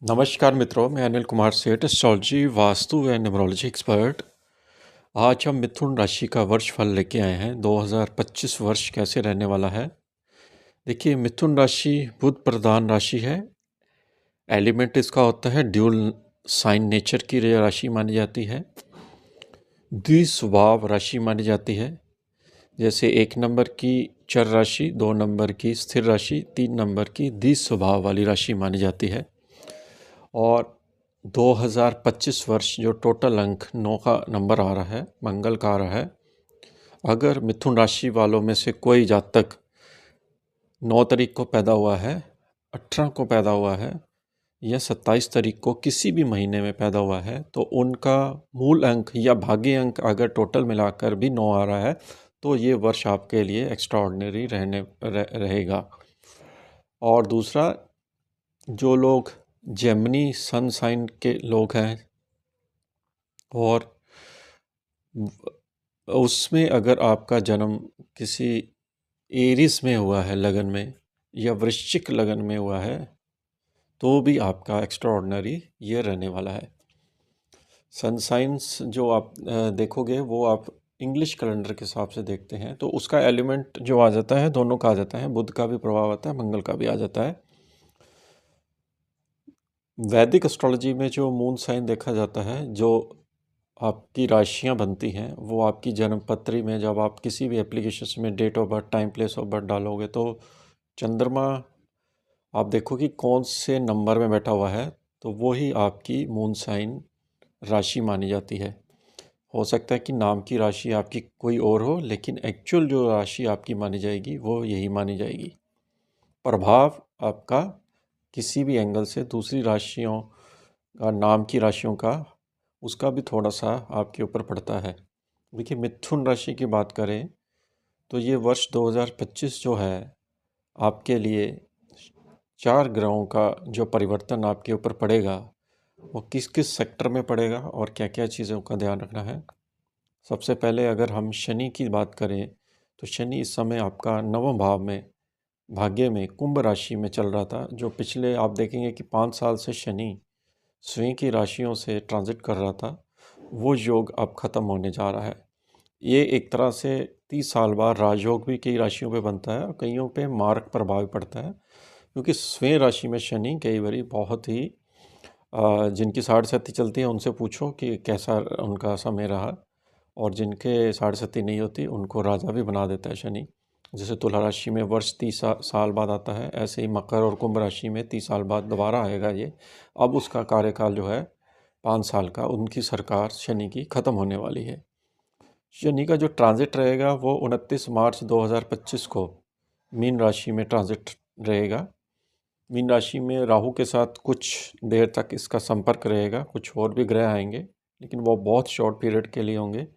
नमस्कार मित्रों, मैं अनिल कुमार सेठ, एस्ट्रोलॉजी, वास्तु व न्यूमरोलॉजी एक्सपर्ट। आज हम मिथुन राशि का वर्ष फल लेके आए हैं। 2025 वर्ष कैसे रहने वाला है। देखिए, मिथुन राशि बुध प्रधान राशि है। एलिमेंट इसका होता है ड्यूल साइन नेचर की राशि मानी जाती है। द्विस्वभाव राशि मानी जाती है। जैसे 1 नंबर की चर राशि, 2 नंबर की स्थिर राशि, 3 नंबर की द्विस्वभाव वाली राशि मानी जाती है। और 2025 वर्ष जो टोटल अंक 9 का नंबर आ रहा है, मंगल का आ रहा है। अगर मिथुन राशि वालों में से कोई जातक 9 तारीख को पैदा हुआ है, 18 को पैदा हुआ है या 27 तारीख को किसी भी महीने में पैदा हुआ है, तो उनका मूल अंक या भाग्य अंक अगर टोटल मिलाकर भी 9 आ रहा है तो ये वर्ष आपके लिए एक्स्ट्राऑर्डिनरी रहेगा। और दूसरा, जो लोग जेमिनी सन साइन के लोग हैं और उसमें अगर आपका जन्म किसी एरिस में हुआ है लगन में या वृश्चिक लगन में हुआ है तो भी आपका एक्स्ट्राऑर्डिनरी ये रहने वाला है। सन साइंस जो आप देखोगे वो आप इंग्लिश कैलेंडर के हिसाब से देखते हैं तो उसका एलिमेंट जो आ जाता है, दोनों का आ जाता है, बुध का भी प्रभाव आता है, मंगल का भी आ जाता है। वैदिक एस्ट्रोलॉजी में जो मून साइन देखा जाता है, जो आपकी राशियां बनती हैं, वो आपकी जन्मपत्री में जब आप किसी भी एप्लीकेशन में date of birth, time, place of birth डालोगे तो चंद्रमा आप देखो कि कौन से नंबर में बैठा हुआ है, तो वो ही आपकी मून साइन राशि मानी जाती है। हो सकता है कि नाम की राशि आपकी कोई और हो, लेकिन एक्चुअल जो राशि आपकी मानी जाएगी वो यही मानी जाएगी। प्रभाव आपका किसी भी एंगल से दूसरी राशियों का, नाम की राशियों का, उसका भी थोड़ा सा आपके ऊपर पड़ता है। देखिए, मिथुन राशि की बात करें तो ये वर्ष 2025 जो है आपके लिए 4 ग्रहों का जो परिवर्तन आपके ऊपर पड़ेगा वो किस किस सेक्टर में पड़ेगा और क्या क्या चीज़ों का ध्यान रखना है। सबसे पहले अगर हम शनि की बात करें तो शनि इस समय आपका 9वें भाव में, भाग्य में, कुंभ राशि में चल रहा था। जो पिछले आप देखेंगे कि 5 साल से शनि स्वयं की राशियों से ट्रांजिट कर रहा था, वो योग अब ख़त्म होने जा रहा है। ये एक तरह से 30 साल बाद राजयोग भी कई राशियों पे बनता है और कईयों पे मार्ग प्रभाव पड़ता है, क्योंकि स्वयं राशि में शनि कई बारी बहुत ही जिनकी साढ़े साथी चलती है उनसे पूछो कि कैसा उनका समय रहा, और जिनके साढ़े साथी नहीं होती उनको राजा भी बना देता है शनि। जैसे तुला राशि में वर्ष 30 साल बाद आता है, ऐसे ही मकर और कुंभ राशि में 30 साल बाद दोबारा आएगा ये। अब उसका कार्यकाल जो है 5 साल का, उनकी सरकार शनि की ख़त्म होने वाली है। शनि का जो ट्रांजिट रहेगा वो 29 मार्च 2025 को मीन राशि में ट्रांजिट रहेगा। मीन राशि में राहु के साथ कुछ देर तक इसका संपर्क रहेगा, कुछ और भी ग्रह आएंगे लेकिन वो बहुत शॉर्ट पीरियड के लिए होंगे।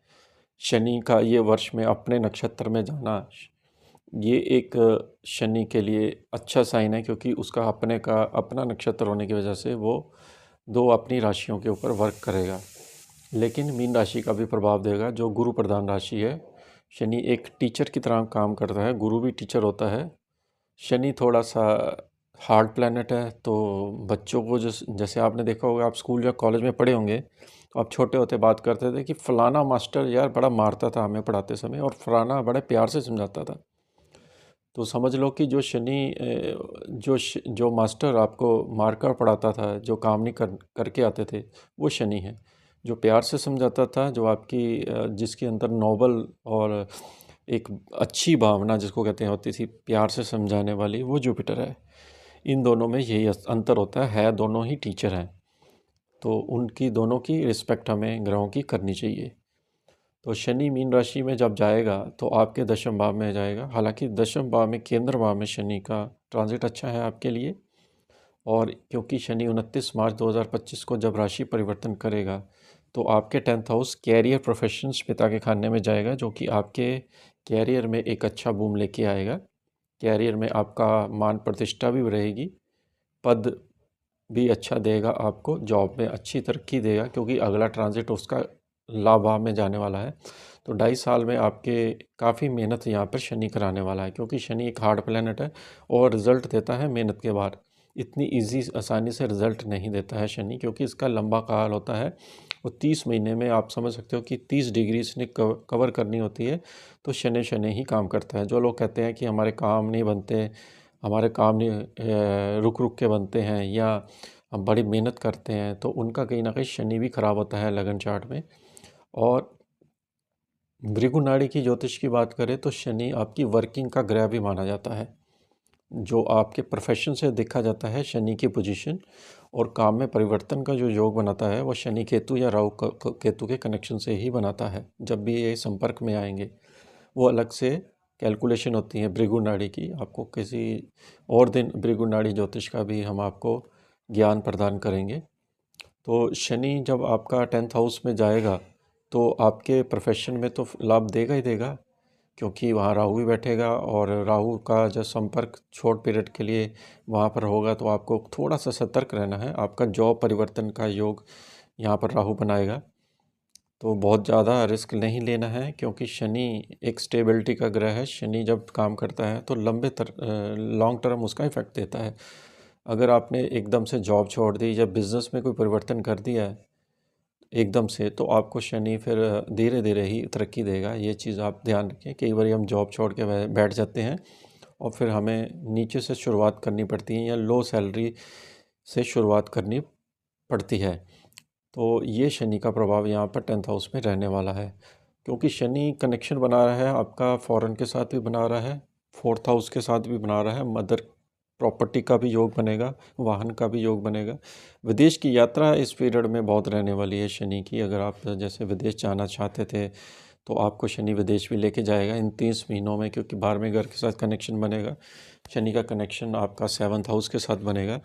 शनि का ये वर्ष में अपने नक्षत्र में जाना, ये एक शनि के लिए अच्छा साइन है, क्योंकि उसका अपना नक्षत्र होने की वजह से वो 2 अपनी राशियों के ऊपर वर्क करेगा। लेकिन मीन राशि का भी प्रभाव देगा, जो गुरु प्रधान राशि है। शनि एक टीचर की तरह काम करता है, गुरु भी टीचर होता है। शनि थोड़ा सा हार्ड प्लैनेट है, तो बच्चों को जैसे आपने देखा होगा, आप स्कूल या कॉलेज में पढ़े होंगे तो आप छोटे होते बात करते थे कि फ़लाना मास्टर यार बड़ा मारता था हमें पढ़ाते समय, और फ़लाना बड़े प्यार से समझाता था। तो समझ लो कि जो शनि जो मास्टर आपको मारकर पढ़ाता था, जो काम नहीं करके आते थे, वो शनि है। जो प्यार से समझाता था, जो आपकी जिसके अंदर नोबल और एक अच्छी भावना जिसको कहते हैं होती थी, प्यार से समझाने वाली, वो जुपिटर है। इन दोनों में यही अंतर होता है, दोनों ही टीचर हैं, तो उनकी दोनों की रिस्पेक्ट हमें ग्रहों की करनी चाहिए। तो शनि मीन राशि में जब जाएगा तो आपके दशम भाव में जाएगा। हालांकि दशम भाव में, केंद्र भाव में शनि का ट्रांजिट अच्छा है आपके लिए, और क्योंकि शनि 29 मार्च 2025 को जब राशि परिवर्तन करेगा तो आपके 10th हाउस कैरियर, प्रोफेशंस, पिता के खाने में जाएगा, जो कि आपके कैरियर में एक अच्छा बूम लेके आएगा। कैरियर में आपका मान प्रतिष्ठा भी रहेगी, पद भी अच्छा देगा आपको, जॉब में अच्छी तरक्की देगा, क्योंकि अगला ट्रांजिट उसका लाभ भाव में जाने वाला है। तो 2.5 साल में आपके काफ़ी मेहनत यहाँ पर शनि कराने वाला है, क्योंकि शनि एक हार्ड प्लैनेट है और रिजल्ट देता है मेहनत के बाद। इतनी ईज़ी आसानी से रिज़ल्ट नहीं देता है शनि, क्योंकि इसका लंबा काल होता है। वो 30 महीने में आप समझ सकते हो कि 30 डिग्री इसने कवर करनी होती है। तो शनि शनि ही काम करता है। जो लोग कहते हैं कि हमारे काम नहीं बनते, हमारे काम नहीं रुक रुक के बनते हैं, या हम बड़ी मेहनत करते हैं, तो उनका कहीं ना कहीं शनि भी ख़राब होता है लगन चार्ट में। और भृगु नाड़ी की ज्योतिष की बात करें तो शनि आपकी वर्किंग का ग्रह भी माना जाता है। जो आपके प्रोफेशन से देखा जाता है शनि की पोजीशन, और काम में परिवर्तन का जो योग बनाता है वो शनि केतु या राहु केतु के कनेक्शन से ही बनाता है। जब भी ये संपर्क में आएंगे, वो अलग से कैलकुलेशन होती है भृगु नाड़ी की। आपको किसी और दिन भृगु नाड़ी ज्योतिष का भी हम आपको ज्ञान प्रदान करेंगे। तो शनि जब आपका 10th हाउस में जाएगा तो आपके प्रोफेशन में तो लाभ देगा ही देगा, क्योंकि वहाँ राहु भी बैठेगा, और राहु का जब संपर्क शॉर्ट पीरियड के लिए वहाँ पर होगा तो आपको थोड़ा सा सतर्क रहना है। आपका जॉब परिवर्तन का योग यहाँ पर राहु बनाएगा, तो बहुत ज़्यादा रिस्क नहीं लेना है, क्योंकि शनि एक स्टेबिलिटी का ग्रह है। शनि जब काम करता है तो लॉन्ग टर्म उसका इफेक्ट देता है। अगर आपने एकदम से जॉब छोड़ दी या बिज़नेस में कोई परिवर्तन कर दिया है एकदम से, तो आपको शनि फिर धीरे धीरे ही तरक्की देगा। ये चीज़ आप ध्यान रखें। कई बार हम जॉब छोड़ के बैठ जाते हैं और फिर हमें नीचे से शुरुआत करनी पड़ती है, या लो सैलरी से शुरुआत करनी पड़ती है। तो ये शनि का प्रभाव यहाँ पर 10th हाउस में रहने वाला है, क्योंकि शनि कनेक्शन बना रहा है आपका फॉरेन के साथ भी बना रहा है, 4th हाउस के साथ भी बना रहा है, मदर प्रॉपर्टी का भी योग बनेगा, वाहन का भी योग बनेगा। विदेश की यात्रा इस पीरियड में बहुत रहने वाली है शनि की। अगर आप जैसे विदेश जाना चाहते थे तो आपको शनि विदेश भी लेके जाएगा इन 30 महीनों में, क्योंकि 12वें घर के साथ कनेक्शन बनेगा। शनि का कनेक्शन आपका 7th हाउस के साथ बनेगा।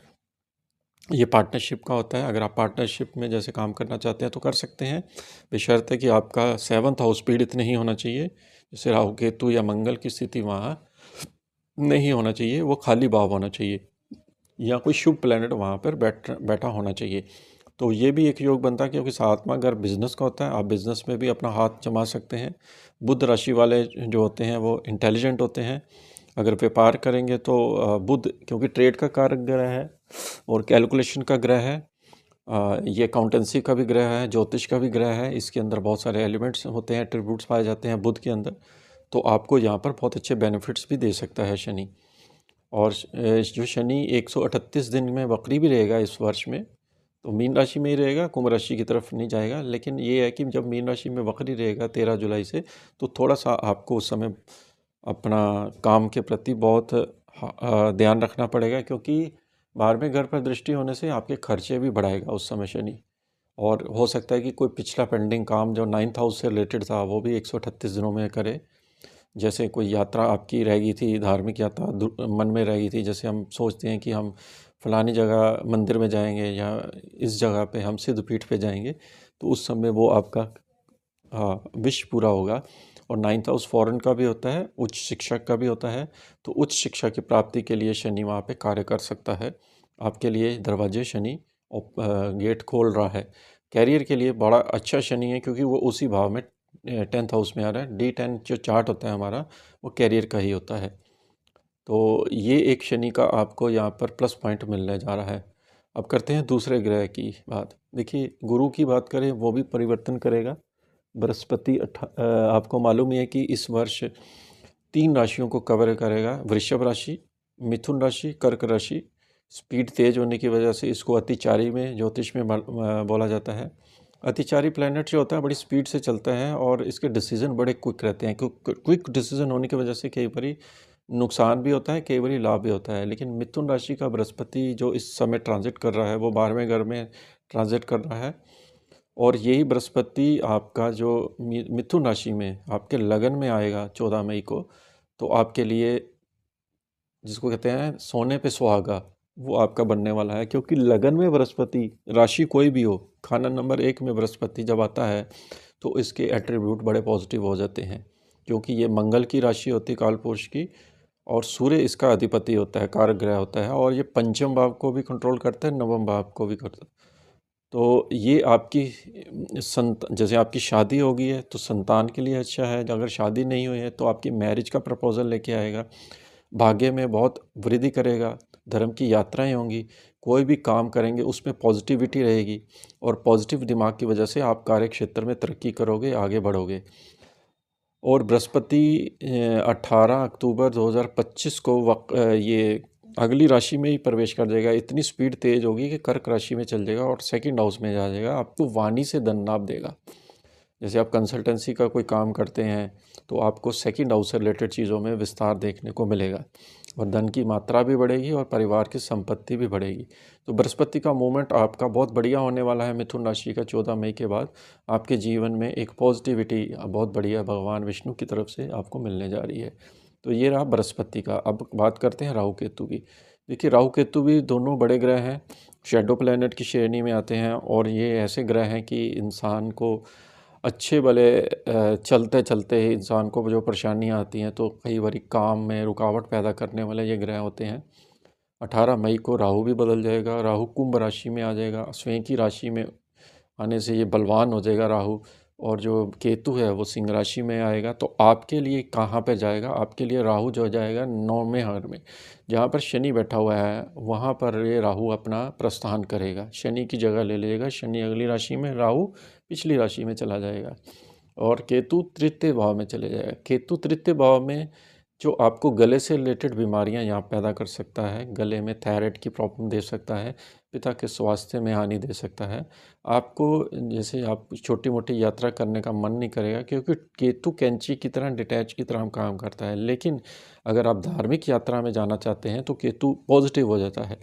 ये पार्टनरशिप का होता है। अगर आप पार्टनरशिप में जैसे काम करना चाहते हैं तो कर सकते हैं, बशर्ते कि आपका 7th हाउस पीड़ित नहीं होना चाहिए। जैसे राहु केतु या मंगल की स्थिति वहाँ नहीं होना चाहिए, वो खाली भाव होना चाहिए, या कोई शुभ प्लैनेट वहाँ पर बैठा होना चाहिए। तो ये भी एक योग बनता है, क्योंकि 7वां घर बिजनेस का होता है। आप बिजनेस में भी अपना हाथ जमा सकते हैं। बुध राशि वाले जो होते हैं वो इंटेलिजेंट होते हैं। अगर व्यापार करेंगे तो बुध, क्योंकि ट्रेड का कारक ग्रह है और कैलकुलेशन का ग्रह है, ये अकाउंटेंसी का भी ग्रह है, ज्योतिष का भी ग्रह है। इसके अंदर बहुत सारे एलिमेंट्स होते हैं, एट्रीब्यूट्स पाए जाते हैं बुध के अंदर। तो आपको यहाँ पर बहुत अच्छे बेनिफिट्स भी दे सकता है शनि। और जो शनि 138 दिन में वक्री भी रहेगा इस वर्ष में, तो मीन राशि में ही रहेगा, कुंभ राशि की तरफ नहीं जाएगा। लेकिन ये है कि जब मीन राशि में वक्री रहेगा 13 जुलाई से, तो थोड़ा सा आपको उस समय अपना काम के प्रति बहुत ध्यान रखना पड़ेगा, क्योंकि 12वें घर पर दृष्टि होने से आपके खर्चे भी बढ़ाएगा उस समय शनि। और हो सकता है कि कोई पिछला पेंडिंग काम जो 9th हाउस से रिलेटेड था वो भी 138 दिनों में करे। जैसे कोई यात्रा आपकी रह गई थी, धार्मिक यात्रा मन में रह गई थी, जैसे हम सोचते हैं कि हम फलानी जगह मंदिर में जाएंगे या इस जगह पे हम सिद्ध पीठ पे जाएंगे, तो उस समय वो आपका विश पूरा होगा। और 9th हाउस फॉरेन का भी होता है, उच्च शिक्षा का भी होता है। तो उच्च शिक्षा की प्राप्ति के लिए शनि वहाँ पे कार्य कर सकता है। आपके लिए दरवाजे शनि गेट खोल रहा है। कैरियर के लिए बड़ा अच्छा शनि है, क्योंकि वो उसी भाव में 10th हाउस में आ रहा है। D10 जो चार्ट होता है हमारा, वो कैरियर का ही होता है। तो ये एक शनि का आपको यहाँ पर प्लस पॉइंट मिलने जा रहा है। अब करते हैं दूसरे ग्रह की बात। देखिए, गुरु की बात करें, वो भी परिवर्तन करेगा। बृहस्पति आपको मालूम ही है कि इस वर्ष 3 राशियों को कवर करेगा, वृषभ राशि, मिथुन राशि, कर्क राशि। स्पीड तेज होने की वजह से इसको अतिचारी में ज्योतिष में बोला जाता है। अतिचारी प्लैनेट जो होता है बड़ी स्पीड से चलता है, और इसके डिसीजन बड़े क्विक रहते हैं। क्विक डिसीजन होने की वजह से कई बार नुकसान भी होता है, कई बार लाभ भी होता है। लेकिन मिथुन राशि का बृहस्पति जो इस समय ट्रांजिट कर रहा है, वो 12वें घर में ट्रांजिट कर रहा है, और यही बृहस्पति आपका जो मिथुन राशि में आपके लगन में आएगा 14 मई को, तो आपके लिए जिसको कहते हैं सोने पे सुहागा, वो आपका बनने वाला है। क्योंकि लगन में बृहस्पति, राशि कोई भी हो, खाना नंबर 1 में बृहस्पति जब आता है तो इसके एट्रीब्यूट बड़े पॉजिटिव हो जाते हैं, क्योंकि ये मंगल की राशि होती है कालपुरुष की, और सूर्य इसका अधिपति होता है, कारक ग्रह होता है, और ये पंचम भाव को भी कंट्रोल करता है, नवम भाव को भी करता है। तो ये आपकी जैसे आपकी शादी हो गई है तो संतान के लिए अच्छा है। अगर शादी नहीं हुई है तो आपकी मैरिज का प्रपोजल लेके आएगा, भाग्य में बहुत वृद्धि करेगा। धर्म की यात्राएं होंगी, कोई भी काम करेंगे उसमें पॉजिटिविटी रहेगी और पॉजिटिव दिमाग की वजह से आप कार्य क्षेत्र में तरक्की करोगे, आगे बढ़ोगे। और बृहस्पति 18 अक्टूबर 2025 को ये अगली राशि में ही प्रवेश कर जाएगा। इतनी स्पीड तेज होगी कि कर्क राशि में चल जाएगा और सेकंड हाउस में जा जाएगा। आपको वाणी से धन लाभ देगा। जैसे आप कंसल्टेंसी का कोई काम करते हैं तो आपको सेकंड हाउस से रिलेटेड चीज़ों में विस्तार देखने को मिलेगा और धन की मात्रा भी बढ़ेगी और परिवार की संपत्ति भी बढ़ेगी। तो बृहस्पति का मूवमेंट आपका बहुत बढ़िया होने वाला है। मिथुन राशि का 14 मई के बाद आपके जीवन में एक पॉजिटिविटी बहुत बढ़िया भगवान विष्णु की तरफ से आपको मिलने जा रही है। तो ये रहा बृहस्पति का। अब बात करते हैं राहु केतु की। देखिए, राहु केतु भी दोनों बड़े ग्रह हैं, शैडो प्लैनेट की श्रेणी में आते हैं और ये ऐसे ग्रह हैं कि इंसान को अच्छे भले चलते चलते ही इंसान को जो परेशानियाँ आती हैं तो कई बार काम में रुकावट पैदा करने वाले ये ग्रह होते हैं। 18 मई को राहु भी बदल जाएगा, राहु कुंभ राशि में आ जाएगा। स्वयं की राशि में आने से ये बलवान हो जाएगा राहु। और जो केतु है वो सिंह राशि में आएगा। तो आपके लिए कहाँ पे जाएगा? आपके लिए राहु जो जाएगा 9वें घर में, जहाँ पर शनि बैठा हुआ है वहाँ पर ये राहु अपना प्रस्थान करेगा, शनि की जगह ले लेगा। शनि अगली राशि में, राहु पिछली राशि में चला जाएगा और केतु तृतीय भाव में चले जाएगा। केतु तृतीय भाव में जो आपको गले से रिलेटेड बीमारियां यहाँ पैदा कर सकता है, गले में थायराइड की प्रॉब्लम दे सकता है, पिता के स्वास्थ्य में हानि दे सकता है। आपको जैसे आप छोटी मोटी यात्रा करने का मन नहीं करेगा क्योंकि केतु कैंची की तरह डिटैच की तरह काम करता है। लेकिन अगर आप धार्मिक यात्रा में जाना चाहते हैं तो केतु पॉजिटिव हो जाता है,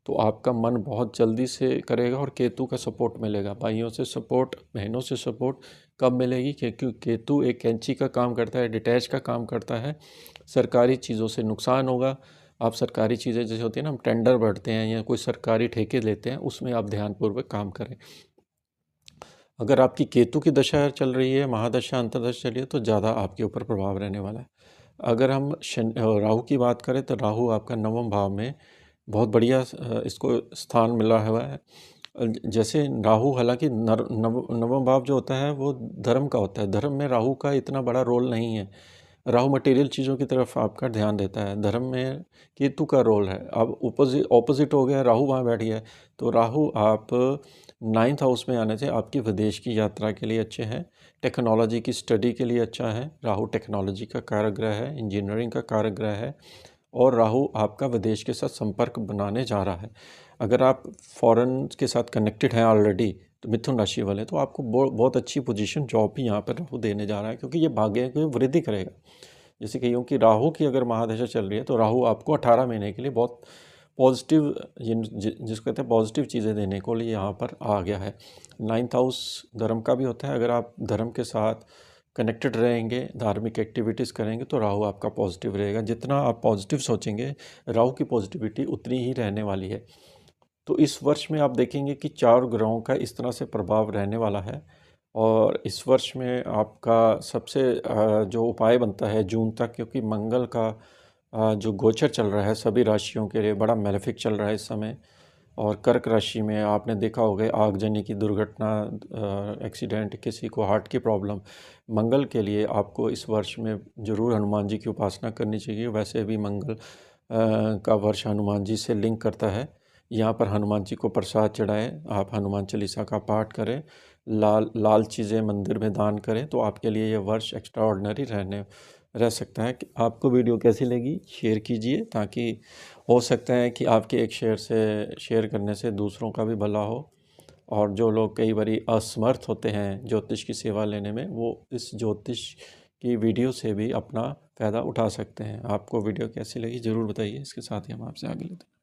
तो आपका मन बहुत जल्दी से करेगा और केतु का सपोर्ट मिलेगा। भाइयों से सपोर्ट, बहनों से सपोर्ट कब मिलेगी? क्योंकि केतु एक कैंची का काम करता है, डिटैच का काम करता है। सरकारी चीज़ों से नुकसान होगा। आप सरकारी चीज़ें जैसे होती है ना, हम टेंडर भरते हैं या कोई सरकारी ठेके लेते हैं, उसमें आप ध्यानपूर्वक काम करें। अगर आपकी केतु की दशा चल रही है, महादशा अंतर्दशा चल रही है, तो ज़्यादा आपके ऊपर प्रभाव रहने वाला है। अगर हम राहु की बात करें तो राहु आपका 9वें भाव में बहुत बढ़िया इसको स्थान मिला हुआ है। जैसे राहु, हालांकि नवम भाव जो होता है वो धर्म का होता है। धर्म में राहु का इतना बड़ा रोल नहीं है। राहु मटेरियल चीज़ों की तरफ आपका ध्यान देता है, धर्म में केतु का रोल है। अब ऑपोजिट हो गया, राहु वहाँ बैठ गया। तो राहु आप 9th हाउस में आने से आपकी विदेश की यात्रा के लिए अच्छे हैं, टेक्नोलॉजी की स्टडी के लिए अच्छा है। राहु टेक्नोलॉजी का कारक ग्रह है, इंजीनियरिंग का कारक ग्रह है और राहु आपका विदेश के साथ संपर्क बनाने जा रहा है। अगर आप फॉरेन के साथ कनेक्टेड हैं ऑलरेडी, तो मिथुन राशि वाले, तो आपको बहुत अच्छी पोजीशन जॉब भी यहाँ पर राहु देने जा रहा है, क्योंकि ये भाग्य की वृद्धि करेगा। जैसे कहियो कि राहु की अगर महादशा चल रही है तो राहु आपको 18 महीने के लिए बहुत पॉजिटिव, जिसको कहते हैं पॉजिटिव चीज़ें देने को लिए यहाँ पर आ गया है। 9th हाउस धर्म का भी होता है। अगर आप धर्म के साथ कनेक्टेड रहेंगे, धार्मिक एक्टिविटीज़ करेंगे तो राहु आपका पॉजिटिव रहेगा। जितना आप पॉजिटिव सोचेंगे, राहु की पॉजिटिविटी उतनी ही रहने वाली है। तो इस वर्ष में आप देखेंगे कि 4 ग्रहों का इस तरह से प्रभाव रहने वाला है। और इस वर्ष में आपका सबसे जो उपाय बनता है जून तक, क्योंकि मंगल का जो गोचर चल रहा है सभी राशियों के लिए बड़ा मैलेफिक चल रहा है इस समय। और कर्क राशि में आपने देखा होगा आगजनी की दुर्घटना, एक्सीडेंट, किसी को हार्ट की प्रॉब्लम। मंगल के लिए आपको इस वर्ष में ज़रूर हनुमान जी की उपासना करनी चाहिए। वैसे भी मंगल का वर्ष हनुमान जी से लिंक करता है। यहाँ पर हनुमान जी को प्रसाद चढ़ाएं, आप हनुमान चालीसा का पाठ करें, लाल चीज़ें मंदिर में दान करें, तो आपके लिए ये वर्ष एक्स्ट्रा ऑर्डिनरी रह सकता है। कि आपको वीडियो कैसी लगी शेयर कीजिए, ताकि हो सकता है कि आपके एक शेयर करने से दूसरों का भी भला हो। और जो लोग कई बारी असमर्थ होते हैं ज्योतिष की सेवा लेने में, वो इस ज्योतिष की वीडियो से भी अपना फ़ायदा उठा सकते हैं। आपको वीडियो कैसी लगी ज़रूर बताइए। इसके साथ ही हम आपसे आगे लेते हैं।